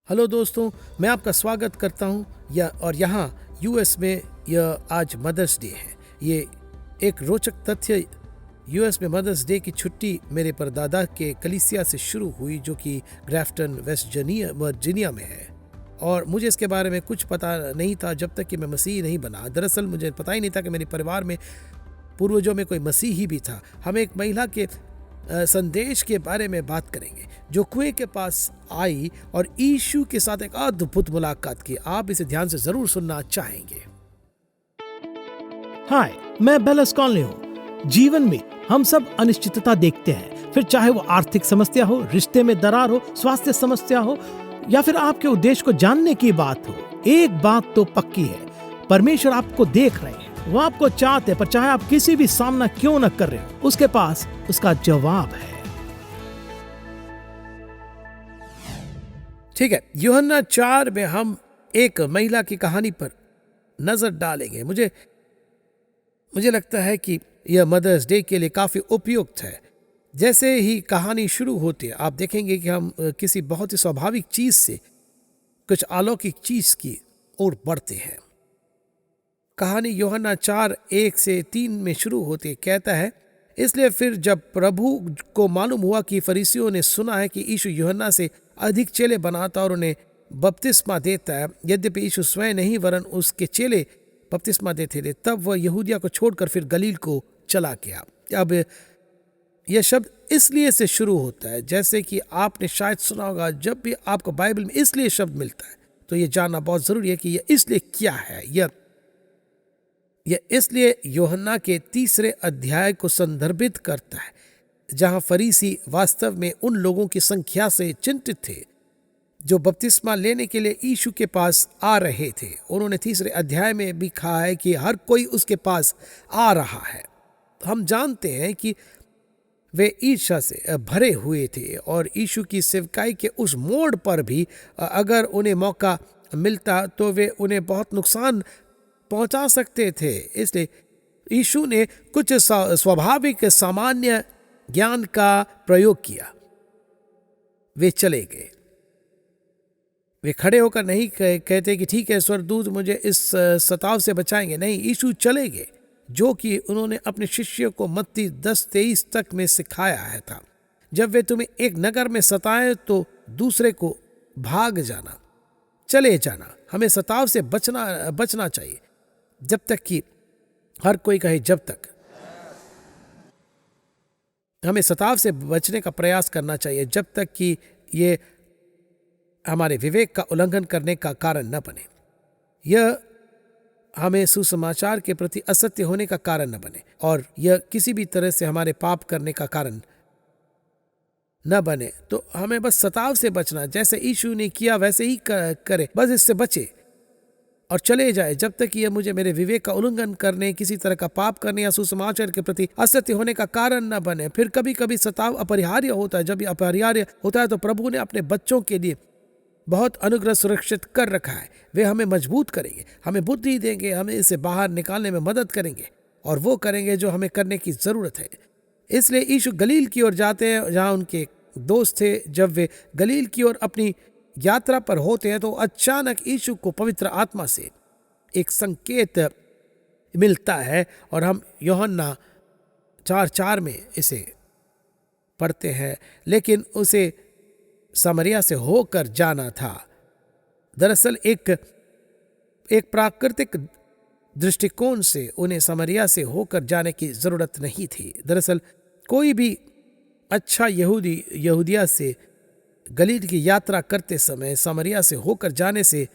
Hello दोस्तों, मैं आपका स्वागत करता हूं और यहाँ यूएस में यह आज मदर्स डे है। ये एक रोचक तथ्य, यूएस में मदर्स डे की छुट्टी मेरे परदादा के कलीसिया से शुरू हुई, जो कि ग्राफ्टन वेस्ट वर्जीनिया में है। और मुझे इसके बारे में कुछ पता नहीं था जब तक कि मैं मसीही नहीं बना। दरअसल मुझे पता ही नहीं था कि मेरे परिवार में पूर्वजों में कोई मसीही भी था। हम एक महिला के संदेश के बारे में बात करेंगे जो कुएं के पास आई और यीशु के साथ एक अद्भुत मुलाकात की। आप इसे ध्यान से जरूर सुनना चाहेंगे। हाय, मैं बेलस कॉनली हूँ। जीवन में हम सब अनिश्चितता देखते हैं, फिर चाहे वो आर्थिक समस्या हो, रिश्ते में दरार हो, स्वास्थ्य समस्या हो या फिर आपके उद्देश्य को जानने की बात हो। एक बात तो पक्की है, परमेश्वर आपको देख रहे हैं, वो आपको चाहते हैं, पर चाहे आप किसी भी सामना क्यों न कर रहे हो, उसके पास उसका जवाब है। ठीक है, यूहन्ना 4 में हम एक महिला की कहानी पर नजर डालेंगे। मुझे लगता है कि यह मदर्स डे के लिए काफी उपयुक्त है। जैसे ही कहानी शुरू होती है, आप देखेंगे कि हम किसी बहुत ही स्वाभाविक चीज से कुछ अलौकिक चीज की ओर बढ़ते हैं। कहानी यूहन्ना 4:1-3 में शुरू होती है। कहता है, इसलिए फिर जब प्रभु को मालूम हुआ कि फरीसियों ने सुना है कि यीशु यूहन्ना से अधिक चेले बनाता और उन्हें बपतिस्मा देता है, यद्यपि यीशु स्वयं नहीं वरन उसके चेले बपतिस्मा देते थे, तब वह यहूदिया को छोड़कर फिर गलील को चला गया। अब यह शब्द इसलिए से शुरू होता है, जैसे कि आपने शायद सुना होगा, जब भी आपको बाइबल में इसलिए शब्द मिलता है तो यह जानना बहुत जरूरी है कि यह इसलिए क्या है। यह इसलिए यूहन्ना के 3 अध्याय को संदर्भित करता है, जहां फरीसी वास्तव में उन लोगों की संख्या से चिंतित थे जो बपतिस्मा लेने के लिए यीशु के पास आ रहे थे। उन्होंने 3 अध्याय में भी कहा है कि हर कोई उसके पास आ रहा है। हम जानते हैं कि वे ईर्ष्या से भरे हुए थे और यीशु की सेवकाई के उस मोड़ पर भी अगर उन्हें मौका मिलता तो वे उन्हें बहुत नुकसान पहुंचा सकते थे। इसलिए यीशु ने कुछ स्वाभाविक सामान्य ज्ञान का प्रयोग किया। वे चले गए। वे खड़े होकर नहीं कहते कि ठीक है, स्वर्गदूत मुझे इस सताव से बचाएंगे। नहीं, यीशु चले गए, जो कि उन्होंने अपने शिष्यों को मत्ती 10:23 तक में सिखाया है था। जब वे तुम्हें एक नगर में सताएं तो दूसरे को भाग जाना, चले जाना। हमें सताव से बचना चाहिए, जब तक कि हर कोई कहे जब तक। हमें सताव से बचने का प्रयास करना चाहिए जब तक कि ये हमारे विवेक का उल्लंघन करने का कारण न बने। यह हमें सुसमाचार के प्रति असत्य होने का कारण न बने और यह किसी भी तरह से हमारे पाप करने का कारण न बने। तो हमें बस सताव से बचना, जैसे यीशु ने किया वैसे ही करे, बस इससे बचे और चले जाए, जब तक यह मुझे मेरे विवेक का उल्लंघन करने, किसी तरह का पाप करने या सुसमाचार के प्रति असत्य होने का कारण न बने। फिर कभी कभी सताव अपरिहार्य होता है। जब यह अपरिहार्य होता है तो प्रभु ने अपने बच्चों के लिए बहुत अनुग्रह सुरक्षित कर रखा है। वे हमें मजबूत करेंगे, हमें बुद्धि देंगे, हमें इसे बाहर निकालने में मदद करेंगे और वो करेंगे जो हमें करने की जरूरत है। इसलिए यीशु गलील की ओर जाते हैं, जहाँ उनके दोस्त थे। जब वे गलील की ओर अपनी यात्रा पर होते हैं तो अचानक यीशु को पवित्र आत्मा से एक संकेत मिलता है और हम यूहन्ना 4:4 में इसे पढ़ते हैं, लेकिन उसे समरिया से होकर जाना था। दरअसल एक प्राकृतिक दृष्टिकोण से उन्हें समरिया से होकर जाने की जरूरत नहीं थी। दरअसल कोई भी अच्छा यहूदिया से गलील की यात्रा करते समय समरिया से होकर जाने से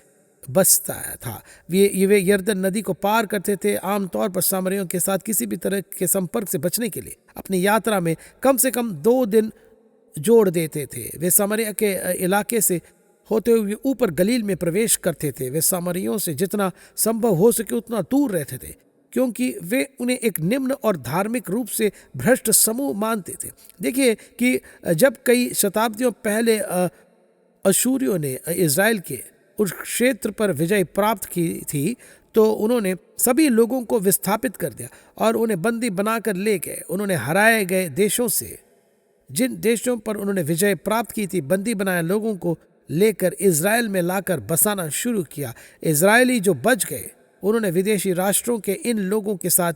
बचता था। वे यरदन नदी को पार करते थे। आमतौर पर सामरियों के साथ किसी भी तरह के संपर्क से बचने के लिए अपनी यात्रा में कम से कम 2 दिन जोड़ देते थे। वे सामरिया के इलाके से होते हुए ऊपर गलील में प्रवेश करते थे। वे सामरियों से जितना संभव हो सके उतना दूर रहते थे, क्योंकि वे उन्हें एक निम्न और धार्मिक रूप से भ्रष्ट समूह मानते थे। देखिए कि जब कई शताब्दियों पहले अशूरियों ने इज़राइल के उस क्षेत्र पर विजय प्राप्त की थी, तो उन्होंने सभी लोगों को विस्थापित कर दिया और उन्हें बंदी बनाकर ले गए। उन्होंने हराए गए देशों से, जिन देशों पर उन्होंने विजय प्राप्त की थी, बंदी बनाए लोगों को लेकर इज़राइल में लाकर बसाना शुरू किया। इज़राइली जो बच गए उन्होंने विदेशी राष्ट्रों के इन लोगों के साथ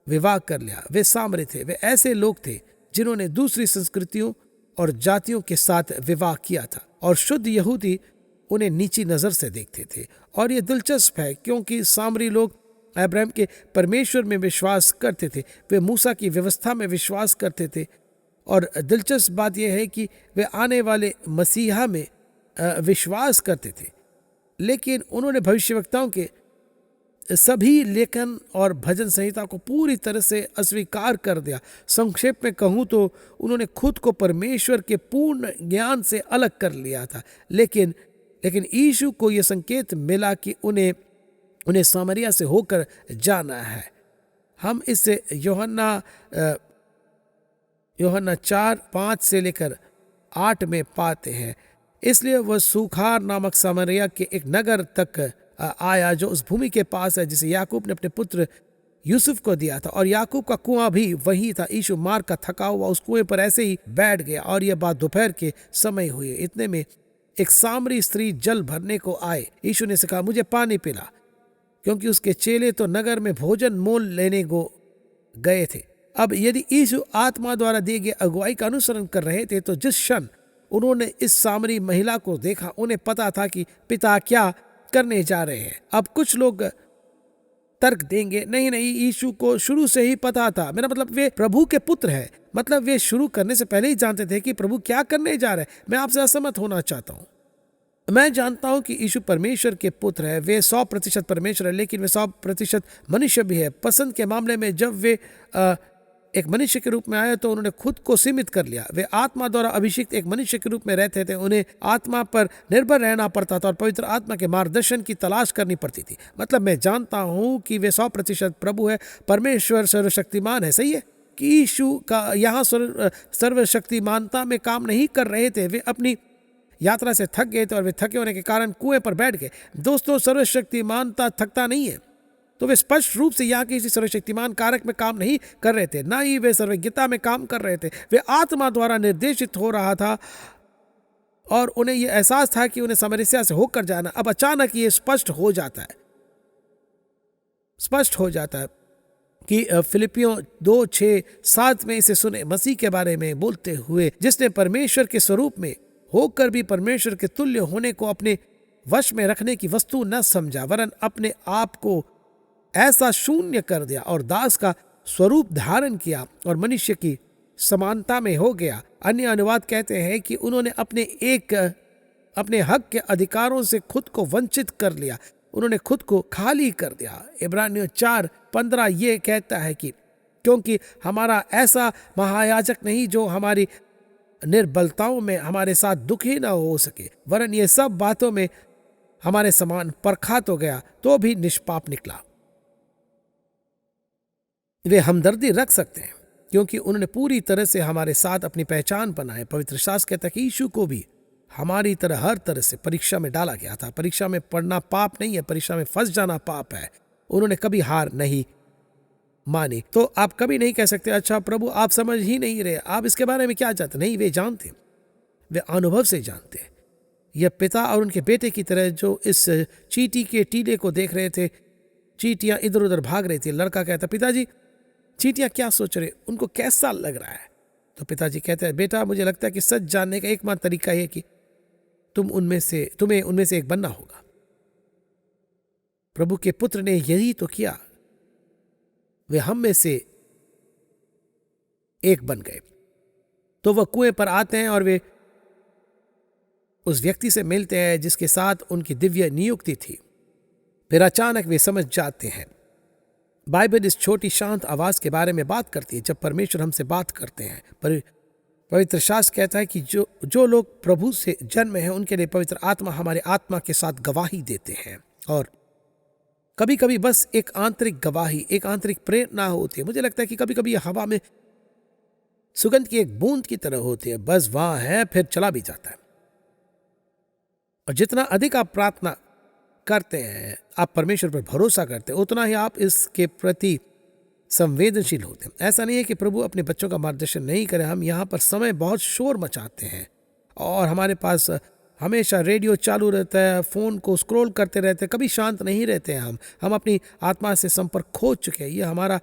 विवाह कर लिया। वे सामरी थे, वे ऐसे लोग थे जिन्होंने दूसरी संस्कृतियों और जातियों के साथ विवाह किया था और शुद्ध यहूदी उन्हें नीची नज़र से देखते थे। और ये दिलचस्प है क्योंकि सामरी लोग अब्राहम के परमेश्वर में विश्वास करते थे, वे मूसा की व्यवस्था में विश्वास करते थे। और दिलचस्प बात यह है कि वे आने वाले मसीहा में विश्वास करते थे, लेकिन उन्होंने भविष्यवक्ताओं के सभी लेखन और भजन संहिता को पूरी तरह से अस्वीकार कर दिया। संक्षेप में कहूँ तो उन्होंने खुद को परमेश्वर के पूर्ण ज्ञान से अलग कर लिया था। लेकिन यीशु को यह संकेत मिला कि उन्हें सामरिया से होकर जाना है। हम इससे यूहन्ना 4:5 से लेकर 8 में पाते हैं। इसलिए वह सूखार नामक सामरिया के एक नगर तक आया जो उस भूमि के पास है जिसे याकूब ने अपने पुत्र यूसुफ को दिया था, और याकूब का कुआं भी वही था। यीशु मार्ग का थका हुआ उस कुएं पर ऐसे ही बैठ गया और यह बात दोपहर के समय हुई। इतने में एक सामरी स्त्री जल भरने को आए। यीशु ने कहा, मुझे पानी पिला, क्योंकि उसके चेले तो नगर में भोजन मोल लेने को गए थे। अब यदि यीशु आत्मा द्वारा दिए गए अगुवाई का अनुसरण कर रहे थे तो जिस क्षण उन्होंने इस सामरी महिला को देखा उन्हें पता था कि पिता क्या करने जा रहे हैं। अब कुछ लोग तर्क देंगे, नहीं यीशु को शुरू से ही पता था। मेरा मतलब वे प्रभु के पुत्र हैं, मतलब वे शुरू करने से पहले ही जानते थे कि प्रभु क्या करने जा रहे हैं। मैं आपसे असहमत होना चाहता हूँ। मैं जानता हूं कि यीशु परमेश्वर के पुत्र है, वे 100% परमेश्वर है, लेकिन वे 100% मनुष्य भी है। पसंद के मामले में जब वे एक मनुष्य के रूप में आए तो उन्होंने खुद को सीमित कर लिया। वे आत्मा द्वारा अभिषिक्त एक मनुष्य के रूप में रहते थे, उन्हें आत्मा पर निर्भर रहना पड़ता था और पवित्र आत्मा के मार्गदर्शन की तलाश करनी पड़ती थी। मतलब मैं जानता हूं कि वे 100% प्रभु है, परमेश्वर सर्वशक्तिमान है। सही है कि यीशु का यहाँ सर्वशक्तिमानता में काम नहीं कर रहे थे। वे अपनी यात्रा से थक गए थे और वे थके होने के कारण कुएं पर बैठ गए। दोस्तों, सर्वशक्तिमानता थकता नहीं है, तो वे स्पष्ट रूप से यहाँ किसी सर्वशक्तिमान कारक में काम नहीं कर रहे थे, ना ही वे सर्वज्ञता में काम कर रहे थे। वे आत्मा द्वारा निर्देशित हो रहा था और उन्हें यह एहसास था कि उन्हें सामरिया से होकर जाना। अब अचानक ये स्पष्ट हो जाता है कि फिलिपियों 2:6-7 में इसे सुने, मसीह के बारे में बोलते हुए, जिसने परमेश्वर के स्वरूप में होकर भी परमेश्वर के तुल्य होने को अपने वश में रखने की वस्तु न समझा, वरन अपने आप को ऐसा शून्य कर दिया और दास का स्वरूप धारण किया और मनुष्य की समानता में हो गया। अन्य अनुवाद कहते हैं कि उन्होंने अपने हक के अधिकारों से खुद को वंचित कर लिया, उन्होंने खुद को खाली कर दिया। इब्रानियों 4:15 ये कहता है कि क्योंकि हमारा ऐसा महायाजक नहीं जो हमारी निर्बलताओं में हमारे साथ दुखी न हो सके, वरन ये सब बातों में हमारे समान परखा तो गया तो भी निष्पाप निकला। वे हमदर्दी रख सकते हैं क्योंकि उन्होंने पूरी तरह से हमारे साथ अपनी पहचान बनाए। पवित्र शास्त्र कहता है कि यीशु को भी हमारी तरह हर तरह से परीक्षा में डाला गया था। परीक्षा में पढ़ना पाप नहीं है, परीक्षा में फंस जाना पाप है। उन्होंने कभी हार नहीं मानी। तो आप कभी नहीं कह सकते, अच्छा प्रभु आप समझ ही नहीं रहे, आप इसके बारे में क्या जानते। नहीं, वे जानते, वे अनुभव से जानते। यह पिता और उनके बेटे की तरह जो इस चींटी के टीले को देख रहे थे। चींटियां इधर उधर भाग रही थी। लड़का कहता, पिताजी चींटियां क्या सोच रहे, उनको कैसा लग रहा है? तो पिताजी कहते हैं, बेटा मुझे लगता है कि सच जानने का एकमात्र तरीका यह कि तुम्हें उनमें से एक बनना होगा। प्रभु के पुत्र ने यही तो किया, वे हम में से एक बन गए। तो वह कुएं पर आते हैं और वे उस व्यक्ति से मिलते हैं जिसके साथ उनकी दिव्य नियुक्ति थी। फिर अचानक वे समझ जाते हैं। बाइबल इस छोटी शांत आवाज के बारे में बात करती है जब परमेश्वर हमसे बात करते हैं। पवित्र शास्त्र कहता है कि जो लोग प्रभु से जन्म है उनके लिए पवित्र आत्मा हमारे आत्मा के साथ गवाही देते हैं। और कभी कभी बस एक आंतरिक गवाही, एक आंतरिक प्रेरणा होती है। मुझे लगता है कि कभी कभी हवा में सुगंध की एक बूंद की तरह होती है, बस वहां है फिर चला भी जाता है। और जितना अधिक आप प्रार्थना करते हैं, आप परमेश्वर पर भरोसा करते हैं, उतना ही आप इसके प्रति संवेदनशील होते हैं। ऐसा नहीं है कि प्रभु अपने बच्चों का मार्गदर्शन नहीं करे। हम यहाँ पर समय बहुत शोर मचाते हैं और हमारे पास हमेशा रेडियो चालू रहता है, फ़ोन को स्क्रॉल करते रहते हैं, कभी शांत नहीं रहते हैं। हम अपनी आत्मा से संपर्क खो चुके हैं। ये हमारा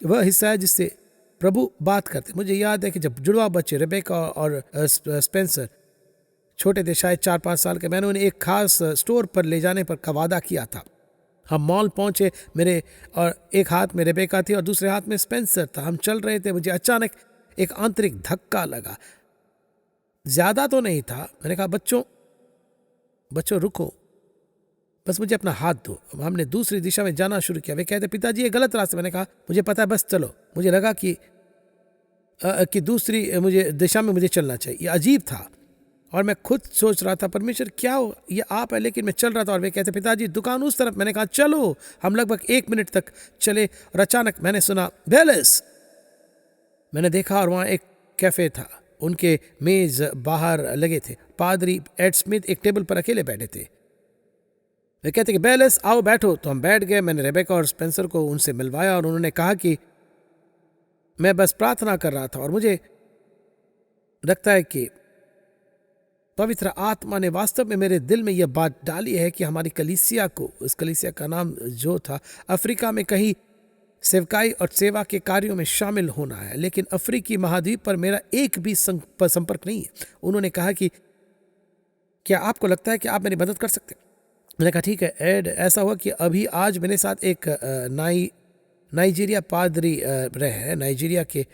वह हिस्सा है जिससे प्रभु बात करते हैं। मुझे याद है कि जब जुड़वा बच्चे रेबेका और स्पेंसर छोटे थे, शायद 4-5 साल के, मैंने उन्हें एक खास स्टोर पर ले जाने पर का वादा किया था। हम मॉल पहुंचे, मेरे और एक हाथ में रेबेका थी और दूसरे हाथ में स्पेंसर था। हम चल रहे थे, मुझे अचानक एक आंतरिक धक्का लगा। ज्यादा तो नहीं था। मैंने कहा, बच्चों रुको, बस मुझे अपना हाथ दो। हमने दूसरी दिशा में जाना शुरू किया। वे कहते, पिताजी ये गलत रास्ता। मैंने कहा, मुझे पता है, बस चलो। मुझे लगा कि दूसरी मुझे दिशा में मुझे चलना चाहिए। ये अजीब था और मैं खुद सोच रहा था, परमेश्वर क्या हो, ये आप है। लेकिन मैं चल रहा था और वे कहते, पिताजी दुकान उस तरफ। मैंने कहा, चलो। हम लगभग 1 मिनट तक चले और अचानक मैंने सुना, बेलिस। मैंने देखा और वहाँ एक कैफे था। उनके मेज बाहर लगे थे। पादरी एड स्मिथ एक टेबल पर अकेले बैठे थे। वे कहते कि बेलिस आओ बैठो। तो हम बैठ गए। मैंने रेबेका और स्पेंसर को उनसे मिलवाया और उन्होंने कहा कि मैं बस प्रार्थना कर रहा था और मुझे लगता है कि पवित्र आत्मा ने वास्तव में मेरे दिल में यह बात डाली है कि हमारी कलीसिया को, इस कलीसिया का नाम जो था, अफ्रीका में कहीं सेवकाई और सेवा के कार्यों में शामिल होना है। लेकिन अफ्रीकी महाद्वीप पर मेरा एक भी संपर्क नहीं है। उन्होंने कहा कि क्या आपको लगता है कि आप मेरी मदद कर सकते हैं? मैंने कहा, ठीक है एड। ऐसा हुआ कि अभी आज मेरे साथ एक नाइजीरिया पादरी रहे हैं। नाइजीरिया के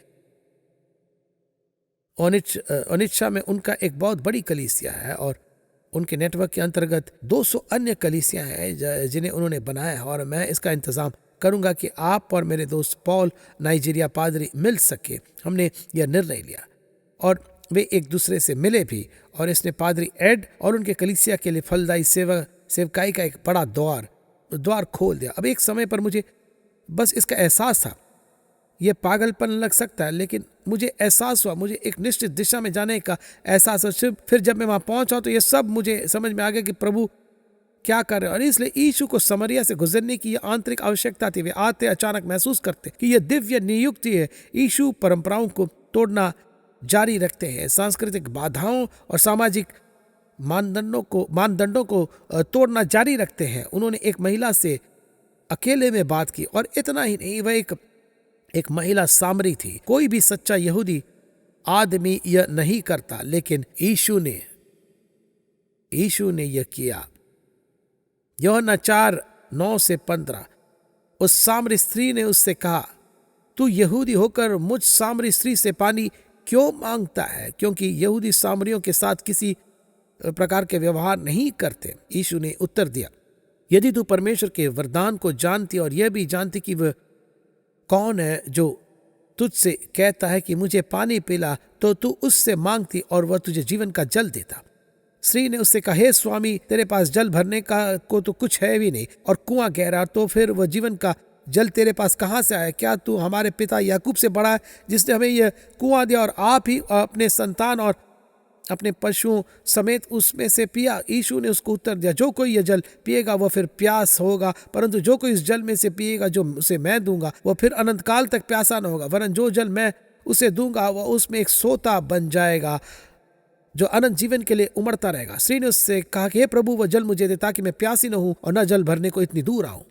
ओनिशा में उनका एक बहुत बड़ी कलीसिया है और उनके नेटवर्क के अंतर्गत 200 अन्य कलीसियां हैं जिन्हें उन्होंने बनाया है। और मैं इसका इंतज़ाम करूंगा कि आप और मेरे दोस्त पॉल नाइजीरिया पादरी मिल सके। हमने यह निर्णय लिया और वे एक दूसरे से मिले भी और इसने पादरी एड और उनके कलीसिया के लिए फलदायी सेवकाई का एक बड़ा द्वार खोल दिया। अब एक समय पर मुझे बस इसका एहसास था। यह पागलपन लग सकता है, लेकिन मुझे एहसास हुआ, मुझे एक निश्चित दिशा में जाने का एहसास हुआ। फिर जब मैं वहां पहुंचा तो यह सब मुझे समझ में आ गया कि प्रभु क्या कर रहे हैं। और इसलिए यीशु को समरिया से गुजरने की यह आंतरिक आवश्यकता थी। वे आते अचानक महसूस करते कि यह दिव्य नियुक्ति है। यीशु परंपराओं को तोड़ना जारी रखते हैं, सांस्कृतिक बाधाओं और सामाजिक मानदंडों को तोड़ना जारी रखते हैं। उन्होंने एक महिला से अकेले में बात की और इतना ही नहीं, वह एक महिला सामरी थी। कोई भी सच्चा यहूदी आदमी यह नहीं करता, लेकिन यीशु ने यह किया। यूहन्ना 4:9-15। उस सामरी स्त्री ने उससे कहा, तू यहूदी होकर मुझ सामरी स्त्री से पानी क्यों मांगता है? क्योंकि यहूदी सामरियों के साथ किसी प्रकार के व्यवहार नहीं करते। यीशु ने उत्तर दिया, यदि तू परमेश्वर के वरदान को जानती और यह भी जानती कि वह कौन है जो तुझसे कहता है कि मुझे पानी पिला, तो तू उससे मांगती और वह तुझे जीवन का जल देता। स्त्री ने उससे कहा, हे स्वामी, तेरे पास जल भरने को तो कुछ है भी नहीं और कुआं गहरा, तो फिर वह जीवन का जल तेरे पास कहाँ से आया? क्या तू हमारे पिता याकूब से बड़ा है, जिसने हमें यह कुआं दिया और आप ही अपने संतान और अपने पशुओं समेत उसमें से पिया? यीशु ने उसको उत्तर दिया, जो कोई यह जल पिएगा वह फिर प्यास होगा, परंतु जो कोई इस जल में से पिएगा जो उसे मैं दूंगा, वह फिर अनंत काल तक प्यासा न होगा। वरन जो जल मैं उसे दूंगा वह उसमें एक सोता बन जाएगा जो अनंत जीवन के लिए उमड़ता रहेगा। स्त्री ने उससे कहा कि हे प्रभु, वह जल मुझे दे ताकि मैं प्यासी न हूं और न जल भरने को इतनी दूर आऊं।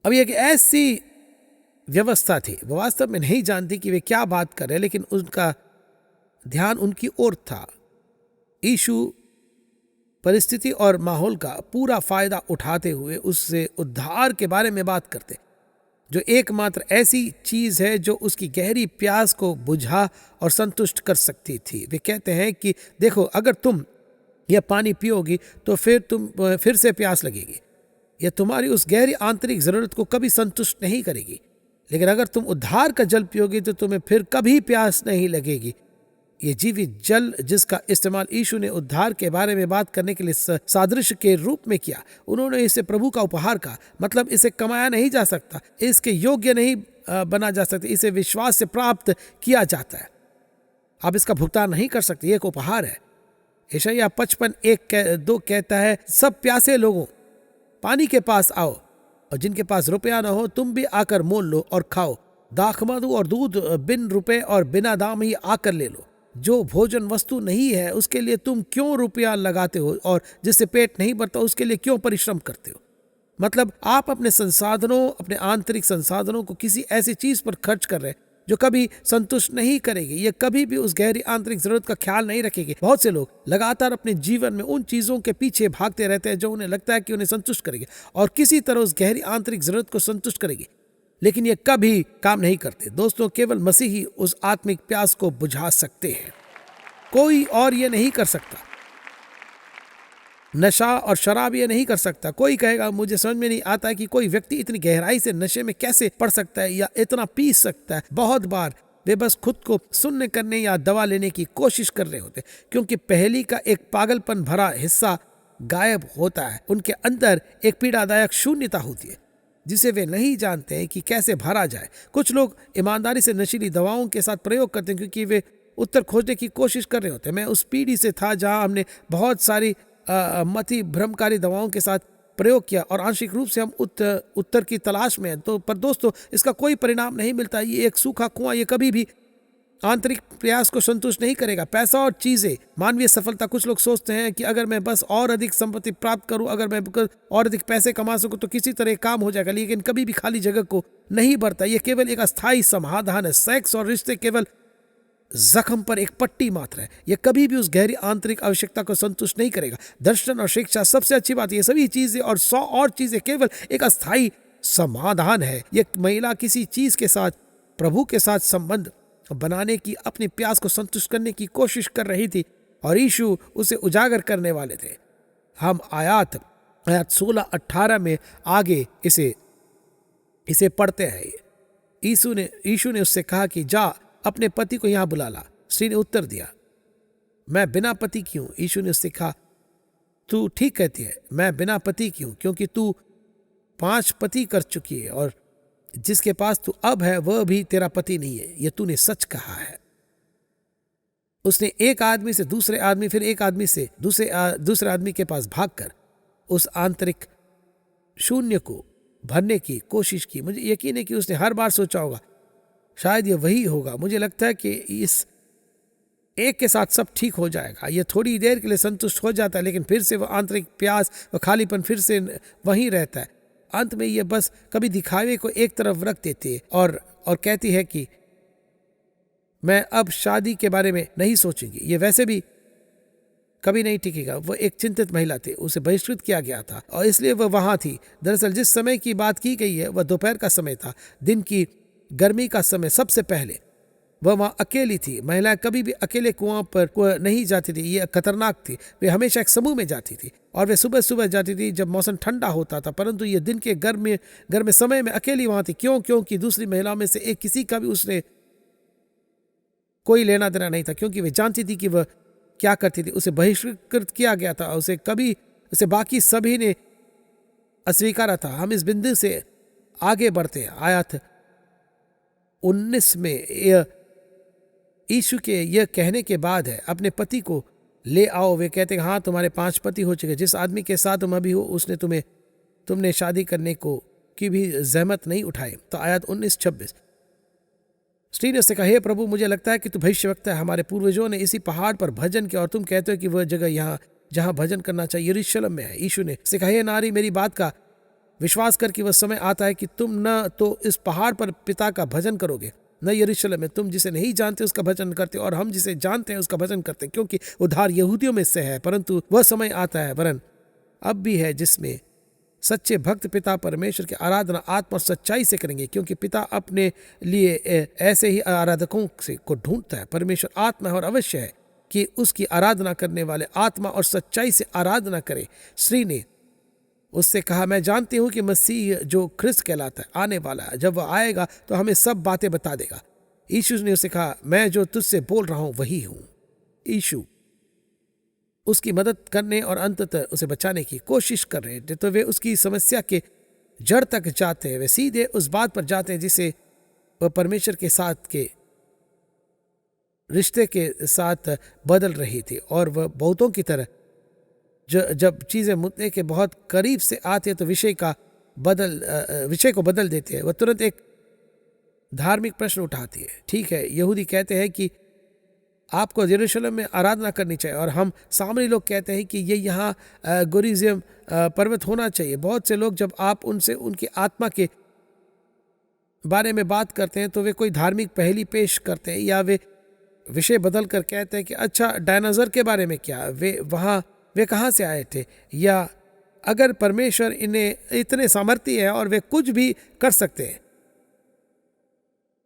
अब एक ऐसी व्यवस्था थी, वह वास्तव में नहीं जानती कि वे क्या बात कर रहे, लेकिन उनका ध्यान उनकी ओर था। यीशु परिस्थिति और माहौल का पूरा फायदा उठाते हुए उससे उद्धार के बारे में बात करते, जो एकमात्र ऐसी चीज है जो उसकी गहरी प्यास को बुझा और संतुष्ट कर सकती थी। वे कहते हैं कि देखो, अगर तुम यह पानी पियोगी तो फिर से प्यास लगेगी। यह तुम्हारी उस गहरी आंतरिक जरूरत को कभी संतुष्ट नहीं करेगी। लेकिन अगर तुम उद्धार का जल पियोगी तो तुम्हें फिर कभी प्यास नहीं लगेगी। ये जीवित जल जिसका इस्तेमाल यीशु ने उद्धार के बारे में बात करने के लिए सादृश्य के रूप में किया, उन्होंने इसे प्रभु का उपहार कहा। मतलब इसे कमाया नहीं जा सकता, इसके योग्य नहीं बना जा सकता, इसे विश्वास से प्राप्त किया जाता है। आप इसका भुगतान नहीं कर सकते, ये एक उपहार है। यशायाह 55:1-2 कहता है, सब प्यासे लोगों पानी के पास आओ, और जिनके पास रुपया न हो तुम भी आकर मोल लो और खाओ। दाखमधु और दूध बिन रुपए और बिना दाम ही आकर ले लो। जो भोजन वस्तु नहीं है उसके लिए तुम क्यों रुपया लगाते हो, और जिससे पेट नहीं भरता उसके लिए क्यों परिश्रम करते हो। मतलब आप अपने संसाधनों, अपने आंतरिक संसाधनों को किसी ऐसी चीज पर खर्च कर रहे हैं जो कभी संतुष्ट नहीं करेगी, ये कभी भी उस गहरी आंतरिक जरूरत का ख्याल नहीं रखेगी। बहुत से लोग लगातार अपने जीवन में उन चीजों के पीछे भागते रहते हैं जो उन्हें लगता है कि उन्हें संतुष्ट करेगी और किसी तरह उस गहरी आंतरिक जरूरत को संतुष्ट करेगी, लेकिन ये कभी काम नहीं करते। दोस्तों, केवल मसीह ही उस आत्मिक प्यास को बुझा सकते हैं, कोई और ये नहीं कर सकता। नशा और शराब ये नहीं कर सकता। कोई कहेगा मुझे समझ में नहीं आता है कि कोई व्यक्ति इतनी गहराई से नशे में कैसे पड़ सकता है या इतना पी सकता है। बहुत बार वे बस खुद को सुनने करने या दवा लेने की कोशिश कर रहे होते, क्योंकि पहेली का एक पागलपन भरा हिस्सा गायब होता है। उनके अंदर एक पीड़ादायक शून्यता होती है जिसे वे नहीं जानते हैं कि कैसे भरा जाए। कुछ लोग ईमानदारी से नशीली दवाओं के साथ प्रयोग करते हैं क्योंकि वे उत्तर खोजने की कोशिश कर रहे होते हैं। मैं उस पीढ़ी से था जहां हमने बहुत सारी मति भ्रमकारी दवाओं के साथ प्रयोग किया और आंशिक रूप से हम उत्तर की तलाश में हैं। तो पर दोस्तों, इसका कोई परिणाम नहीं मिलता। ये एक सूखा कुआं, ये कभी भी आंतरिक प्रयास को संतुष्ट नहीं करेगा। पैसा और चीजें, मानवीय सफलता। कुछ लोग सोचते हैं कि अगर मैं बस और अधिक संपत्ति प्राप्त करूं, अगर मैं और अधिक पैसे कमा सकूं तो किसी तरह काम हो जाएगा, लेकिन कभी भी खाली जगह को नहीं भरता। ये केवल एक अस्थायी समाधान है। सेक्स और रिश्ते केवल जख्म पर एक पट्टी मात्र है। यह कभी भी उस गहरी आंतरिक आवश्यकता को संतुष्ट नहीं करेगा। दर्शन और शिक्षा, सबसे अच्छी बात, ये सभी चीजें और 100 और चीजें केवल एक अस्थायी समाधान है। यह महिला किसी चीज के साथ, प्रभु के साथ संबंध बनाने की अपने प्यास को संतुष्ट करने की कोशिश कर रही थी और यीशु उसे उजागर करने वाले थे। हम आयत 16-18 में आगे इसे पढ़ते हैं। यीशु ने उससे कहा कि जा अपने पति को यहां बुला ला। स्त्री ने उत्तर दिया, मैं बिना पति की हूं। यीशु ने उससे कहा, तू ठीक कहती है, मैं बिना पति की हूं, क्योंकि तू 5 पति कर चुकी है और जिसके पास तू अब है वह भी तेरा पति नहीं है। यह तूने सच कहा है। उसने एक आदमी से दूसरे आदमी, फिर एक आदमी से दूसरे आदमी के पास भागकर उस आंतरिक शून्य को भरने की कोशिश की। मुझे यकीन है कि उसने हर बार सोचा होगा, शायद ये वही होगा। मुझे लगता है कि इस एक के साथ सब ठीक हो जाएगा। ये थोड़ी देर के लिए संतुष्ट हो जाता है, लेकिन फिर से वह आंतरिक प्यास, वह खालीपन फिर से वहीं रहता है। अंत में ये बस कभी दिखावे को एक तरफ रख देती है और कहती है कि मैं अब शादी के बारे में नहीं सोचूंगी। ये वैसे भी कभी नहीं टिकेगा। वह एक चिंतित महिला थी, उसे बहिष्कृत किया गया था और इसलिए वह वहां थी। दरअसल जिस समय की बात की गई है वह दोपहर का समय था, दिन की गर्मी का समय। सबसे पहले वह वहां अकेली थी। महिलाएं कभी भी अकेले कुआं पर नहीं जाती थी, ये खतरनाक थी। वे हमेशा एक समूह में जाती थी और वे सुबह सुबह जाती थी जब मौसम ठंडा होता था, परंतु ये दिन के गर्म समय में अकेली वहां थी। क्योंकि दूसरी महिलाओं में से एक किसी का भी उसने कोई लेना देना नहीं था, क्योंकि वे जानती थी कि वह क्या करती थी। उसे बहिष्कृत किया गया था, उसे बाकी सभी ने अस्वीकारा था। हम इस बिंदु से आगे बढ़ते हैं। आयत 19 में यीशु के यह कहने के बाद है, अपने पति को ले आओ। वे कहते हैं, हाँ तुम्हारे 5 पति हो चुके, जिस आदमी के साथ तुम अभी हो उसने तुमने शादी करने की भी जहमत नहीं उठाई। तो आयत 19-26, स्त्री ने उससे कहा, हे प्रभु, मुझे लगता है कि तू भविष्यवक्ता है। हमारे पूर्वजों ने इसी पहाड़ पर भजन किया और तुम कहते हो कि वह जगह यहाँ जहाँ भजन करना चाहिए यरूशलेम में है। यीशु ने उससे कहा, हे नारी, मेरी बात का विश्वास कर कि वह समय आता है कि तुम न तो इस पहाड़ पर पिता का भजन करोगे न यरूशलेम में। तुम जिसे नहीं जानते उसका भजन करते और हम जिसे जानते हैं उसका भजन करते, क्योंकि उद्धार यहूदियों में से है। परंतु वह समय आता है, वरन अब भी है, जिसमें सच्चे भक्त पिता परमेश्वर की आराधना आत्मा और सच्चाई से करेंगे, क्योंकि पिता अपने लिए ऐसे ही आराधकों को ढूंढता है। परमेश्वर आत्मा है और अवश्य है कि उसकी आराधना करने वाले आत्मा और सच्चाई से आराधना करें। स्त्री ने उससे कहा, मैं जानती हूँ कि मसीह जो ख्रिस्त कहलाता है आने वाला है। जब वह आएगा तो हमें सब बातें बता देगा। यीशु ने उससे कहा, मैं जो तुझसे बोल रहा हूँ वही हूँ। यीशु उसकी मदद करने और अंततः उसे बचाने की कोशिश कर रहे थे। तो वे उसकी समस्या के जड़ तक जाते हैं। वे सीधे उस बात पर जाते हैं जिसे वह परमेश्वर के साथ के रिश्ते के साथ बदल रही थी। और वह बहुतों की तरह जब चीजें मुद्दे के बहुत करीब से आते हैं तो विषय को बदल देते हैं। वह तुरंत एक धार्मिक प्रश्न उठाती है। ठीक है, यहूदी कहते हैं कि आपको यरूशलेम में आराधना करनी चाहिए। और हम सामरी लोग कहते हैं कि ये यहाँ गोरिजियम पर्वत होना चाहिए। बहुत से लोग जब आप उनसे उनकी आत्मा के बारे में बात करते हैं तो वे कोई धार्मिक पहेली पेश करते हैं, या वे विषय बदल कर कहते हैं कि अच्छा डायनासोर के बारे में क्या, वे कहाँ से आए थे, या अगर परमेश्वर इन्हें इतने सामर्थ्य है और वे कुछ भी कर सकते हैं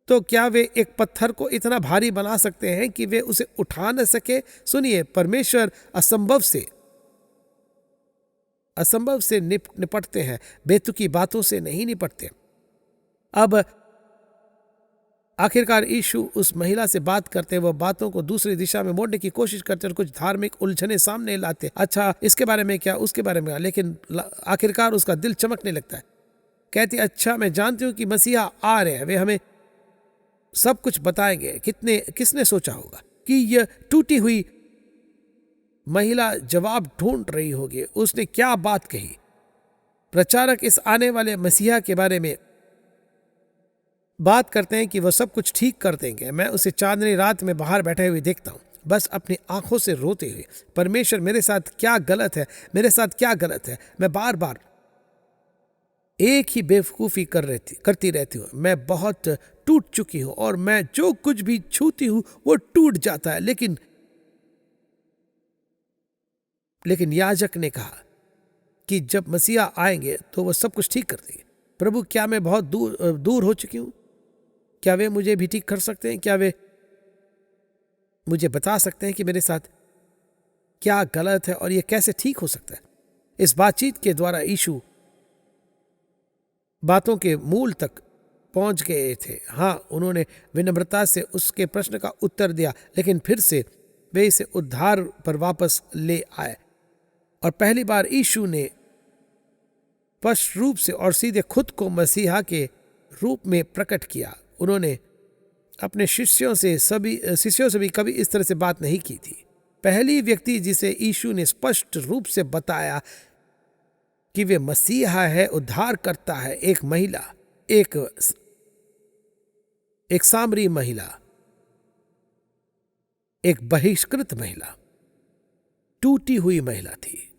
तो क्या वे एक पत्थर को इतना भारी बना सकते हैं कि वे उसे उठा न सके। सुनिए, परमेश्वर असंभव से निपटते हैं, बेतुकी बातों से नहीं निपटते। अब आखिरकार यीशु उस महिला से बात करते, वो बातों को दूसरी दिशा में मोड़ने की कोशिश करते और कुछ धार्मिक उलझने सामने लाते। अच्छा इसके बारे में क्या, उसके बारे में क्या, लेकिन आखिरकार उसका दिल चमकने लगता है। कहती अच्छा मैं जानती हूं कि मसीहा आ रहे हैं, वे हमें सब कुछ बताएंगे। किसने सोचा होगा कि यह टूटी हुई महिला जवाब ढूंढ रही होगी। उसने क्या बात कही। प्रचारक इस आने वाले मसीहा के बारे में बात करते हैं कि वह सब कुछ ठीक कर देंगे। मैं उसे चांदनी रात में बाहर बैठे हुए देखता हूँ, बस अपनी आंखों से रोते हुए, परमेश्वर मेरे साथ क्या गलत है, मेरे साथ क्या गलत है। मैं बार बार एक ही बेवकूफ़ी करती रहती हूँ। मैं बहुत टूट चुकी हूँ और मैं जो कुछ भी छूती हूँ वो टूट जाता है। लेकिन याजक ने कहा कि जब मसीहा आएंगे तो वो सब कुछ ठीक कर देंगे। प्रभु क्या मैं बहुत दूर हो चुकी हूँ? क्या वे मुझे भी ठीक कर सकते हैं? क्या वे मुझे बता सकते हैं कि मेरे साथ क्या गलत है और ये कैसे ठीक हो सकता है? इस बातचीत के द्वारा यीशु बातों के मूल तक पहुंच गए थे। हाँ, उन्होंने विनम्रता से उसके प्रश्न का उत्तर दिया, लेकिन फिर से वे इसे उद्धार पर वापस ले आए। और पहली बार यीशु ने स्पष्ट रूप से और सीधे खुद को मसीहा के रूप में प्रकट किया। उन्होंने अपने शिष्यों से भी कभी इस तरह से बात नहीं की थी। पहली व्यक्ति जिसे यीशु ने स्पष्ट रूप से बताया कि वे मसीहा है, उद्धार करता है, एक महिला, एक सामरी महिला, एक बहिष्कृत महिला, टूटी हुई महिला थी।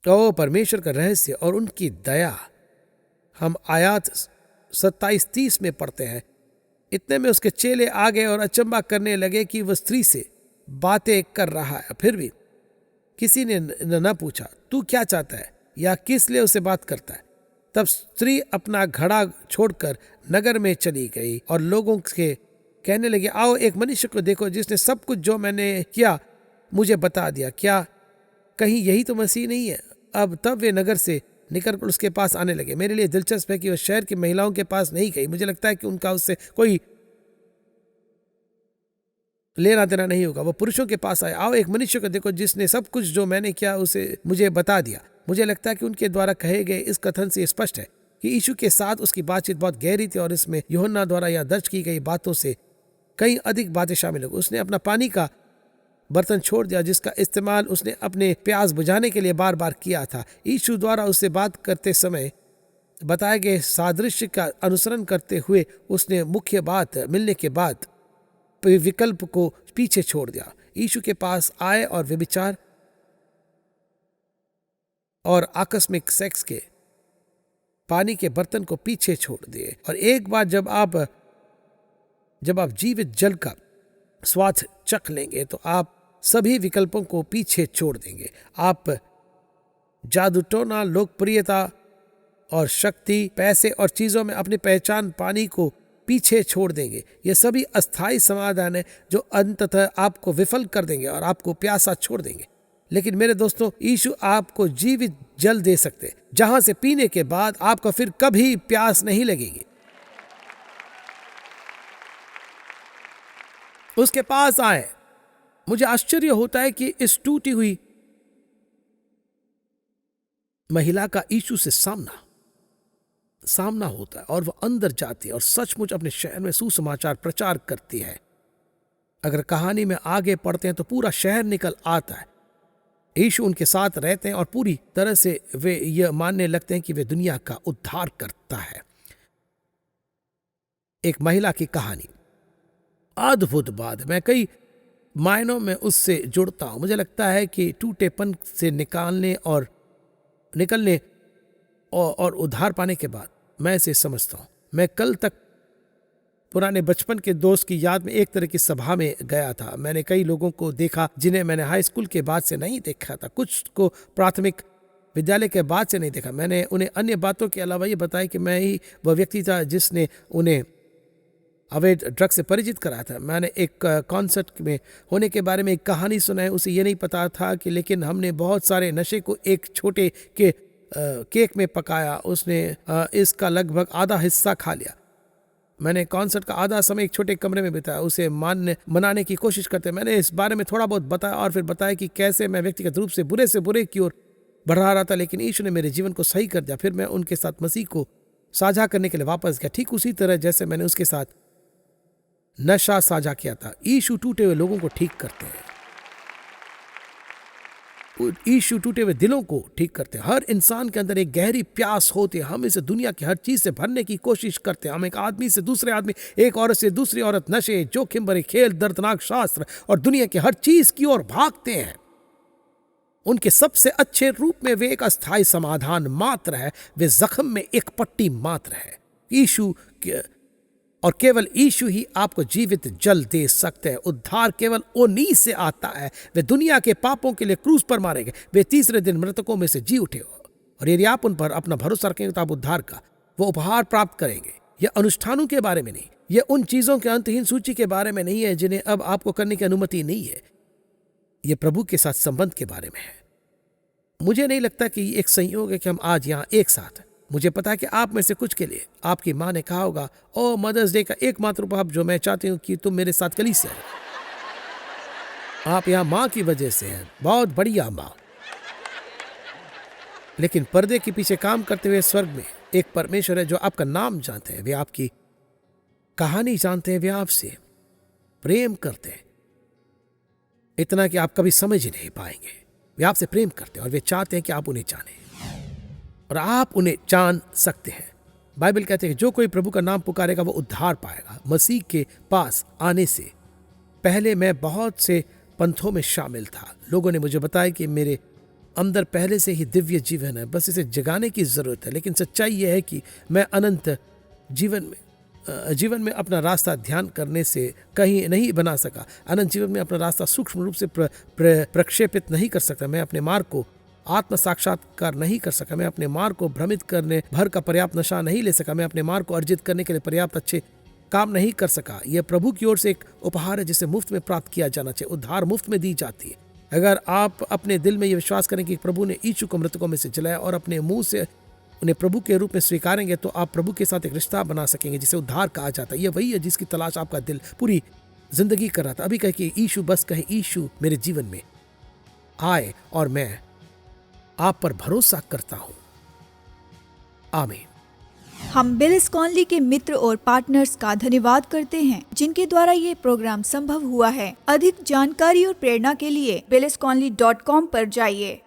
तो परमेश्वर का रहस्य और उनकी दया हम आयत 27-30 में पढ़ते हैं। इतने में उसके चेले आ गए और अचंबा करने लगे कि वह स्त्री से बातें कर रहा है। फिर भी किसी ने न पूछा तू क्या चाहता है या किस लिए उसे बात करता है। तब स्त्री अपना घड़ा छोड़कर नगर में चली गई और लोगों के कहने लगी, आओ एक मनुष्य को देखो जिसने सब कुछ जो मैंने किया मुझे बता दिया। क्या कहीं यही तो मसीह नहीं है? अब तब वे नगर से निकलकर उसके पास आने लगे। मेरे लिए दिलचस्प है कि वह शहर की महिलाओं के पास नहीं गई। मुझे लगता है कि उनका उससे कोई लेना देना नहीं होगा। वो पुरुषों के पास आए, आओ एक मनुष्य को देखो जिसने सब कुछ जो मैंने किया उसे मुझे बता दिया। मुझे लगता है कि उनके द्वारा कहे गए इस कथन से स्पष्ट है कि यीशु के साथ उसकी बातचीत बहुत गहरी थी और इसमें यूहन्ना द्वारा यहाँ दर्ज की गई बातों से कई अधिक बातें शामिल हो। उसने अपना पानी का बर्तन छोड़ दिया जिसका इस्तेमाल उसने अपने प्यास बुझाने के लिए बार बार किया था। यीशु द्वारा उससे बात करते समय बताए गए सादृश्य का अनुसरण करते हुए उसने मुख्य बात मिलने के बाद विकल्प को पीछे छोड़ दिया। यीशु के पास आए और व्यभिचार और आकस्मिक सेक्स के पानी के बर्तन को पीछे छोड़ दिए। और एक बार जब आप जीवित जल का स्वाद चख लेंगे तो आप सभी विकल्पों को पीछे छोड़ देंगे। आप जादूटोना, लोकप्रियता और शक्ति, पैसे और चीजों में अपनी पहचान पानी को पीछे छोड़ देंगे। ये सभी अस्थाई समाधान है जो अंततः आपको विफल कर देंगे और आपको प्यासा छोड़ देंगे। लेकिन मेरे दोस्तों, यीशु आपको जीवित जल दे सकते जहां से पीने के बाद आपको फिर कभी प्यास नहीं लगेगी। उसके पास आए। मुझे आश्चर्य होता है कि इस टूटी हुई महिला का यीशु से सामना होता है और वह अंदर जाती है और सचमुच अपने शहर में सुसमाचार प्रचार करती है। अगर कहानी में आगे पढ़ते हैं तो पूरा शहर निकल आता है। यीशु उनके साथ रहते हैं और पूरी तरह से वे यह मानने लगते हैं कि वे दुनिया का उद्धार करता है। एक महिला की कहानी। अद्भुत बात है। मैं कई मायनों में उससे जुड़ता हूँ। मुझे लगता है कि टूटेपन से निकलने और उद्धार पाने के बाद मैं इसे समझता हूँ। मैं कल तक पुराने बचपन के दोस्त की याद में एक तरह की सभा में गया था। मैंने कई लोगों को देखा जिन्हें मैंने हाई स्कूल के बाद से नहीं देखा था, कुछ को प्राथमिक विद्यालय के बाद से नहीं देखा। मैंने उन्हें अन्य बातों के अलावा ये बताया कि मैं ही वह व्यक्ति था जिसने उन्हें अवैध ड्रग्स से परिचित कराया था। मैंने एक कॉन्सर्ट में होने के बारे में एक कहानी सुनाई। उसे ये नहीं पता था कि लेकिन हमने बहुत सारे नशे को एक छोटे केक में पकाया। उसने इसका लगभग आधा हिस्सा खा लिया। मैंने कॉन्सर्ट का आधा समय एक छोटे कमरे में बिताया, उसे मनाने की कोशिश करते। मैंने इस बारे में थोड़ा बहुत बताया और फिर बताया कि कैसे मैं व्यक्तिगत रूप से बुरे की ओर बढ़ा रहा था, लेकिन यीशु ने मेरे जीवन को सही कर दिया। फिर मैं उनके साथ मसीह को साझा करने के लिए वापस गया, ठीक उसी तरह जैसे मैंने उसके साथ नशा साझा किया था। यीशु टूटे हुए लोगों को ठीक करते हैं, यीशु टूटे हुए दिलों को ठीक करते हैं। हर इंसान के अंदर एक गहरी प्यास होती है। हम इसे दुनिया की हर चीज से भरने की कोशिश करते हैं। हम एक आदमी से दूसरे आदमी, एक औरत से दूसरी औरत, नशे, जोखिम भरे खेल, दर्दनाक शास्त्र और दुनिया की हर चीज की ओर भागते हैं। उनके सबसे अच्छे रूप में वे एक अस्थायी समाधान मात्र है, वे जख्म में एक पट्टी मात्र है। यीशु और केवल यीशु ही आपको जीवित जल दे सकते हैं। उद्धार केवल उन्हीं से आता है। वे दुनिया के पापों के लिए क्रूस पर मारे गए, वे तीसरे दिन मृतकों में से जी उठे। और यदि आप उन पर अपना भरोसा रखेंगे तो आप उद्धार का वो उपहार प्राप्त करेंगे। यह अनुष्ठानों के बारे में नहीं, यह उन चीजों के अंतहीन सूची के बारे में नहीं है जिन्हें अब आपको करने की अनुमति नहीं है। यह प्रभु के साथ संबंध के बारे में है। मुझे नहीं लगता कि एक संयोग है कि हम आज यहाँ एक साथ हैं। मुझे पता है कि आप में से कुछ के लिए आपकी माँ ने कहा होगा, ओ मदर्स डे का एकमात्र उपहार जो मैं चाहती हूँ कि तुम मेरे साथ कलीसिया रहो। आप यहाँ माँ की वजह से हैं, बहुत बढ़िया माँ। लेकिन पर्दे के पीछे काम करते हुए स्वर्ग में एक परमेश्वर है जो आपका नाम जानते हैं, वे आपकी कहानी जानते हैं, वे आपसे प्रेम करते हैं, इतना कि आप कभी समझ ही नहीं पाएंगे। वे आपसे प्रेम करते हैं और वे चाहते हैं कि आप उन्हें जानें और आप उन्हें जान सकते हैं। बाइबल कहते हैं कि जो कोई प्रभु का नाम पुकारेगा वो उद्धार पाएगा। मसीह के पास आने से पहले मैं बहुत से पंथों में शामिल था। लोगों ने मुझे बताया कि मेरे अंदर पहले से ही दिव्य जीवन है, बस इसे जगाने की जरूरत है। लेकिन सच्चाई यह है कि मैं अनंत जीवन में अपना रास्ता ध्यान करने से कहीं नहीं बना सका। अनंत जीवन में अपना रास्ता सूक्ष्म रूप से प्रक्षेपित नहीं कर सकता। मैं अपने मार्ग को आत्म साक्षात्कार नहीं कर सका। मैं अपने मार्ग को भ्रमित करने भर का पर्याप्त नशा नहीं ले सका। मैं अपने मार्ग को अर्जित करने के लिए पर्याप्त अच्छे काम नहीं कर सका। यह प्रभु की ओर से एक उपहार है जिसे मुफ्त में प्राप्त किया जाना चाहिए। उद्धार मुफ्त में दी जाती है। अगर आप अपने दिल में यह विश्वास करें कि प्रभु ने यीशु को मृतकों में से जलाया और अपने मुंह से उन्हें प्रभु के रूप में स्वीकारेंगे तो आप प्रभु के साथ एक रिश्ता बना सकेंगे जिसे उद्धार कहा जाता है। यह वही है जिसकी तलाश आपका दिल पूरी जिंदगी कर रहा था। अभी कहे कि यीशु, बस कहे यीशु मेरे जीवन में आए और मैं आप पर भरोसा करता हूं। आमीन। हम बिल स्कॉनली के मित्र और पार्टनर्स का धन्यवाद करते हैं जिनके द्वारा ये प्रोग्राम संभव हुआ है। अधिक जानकारी और प्रेरणा के लिए billsconley.com पर जाइए।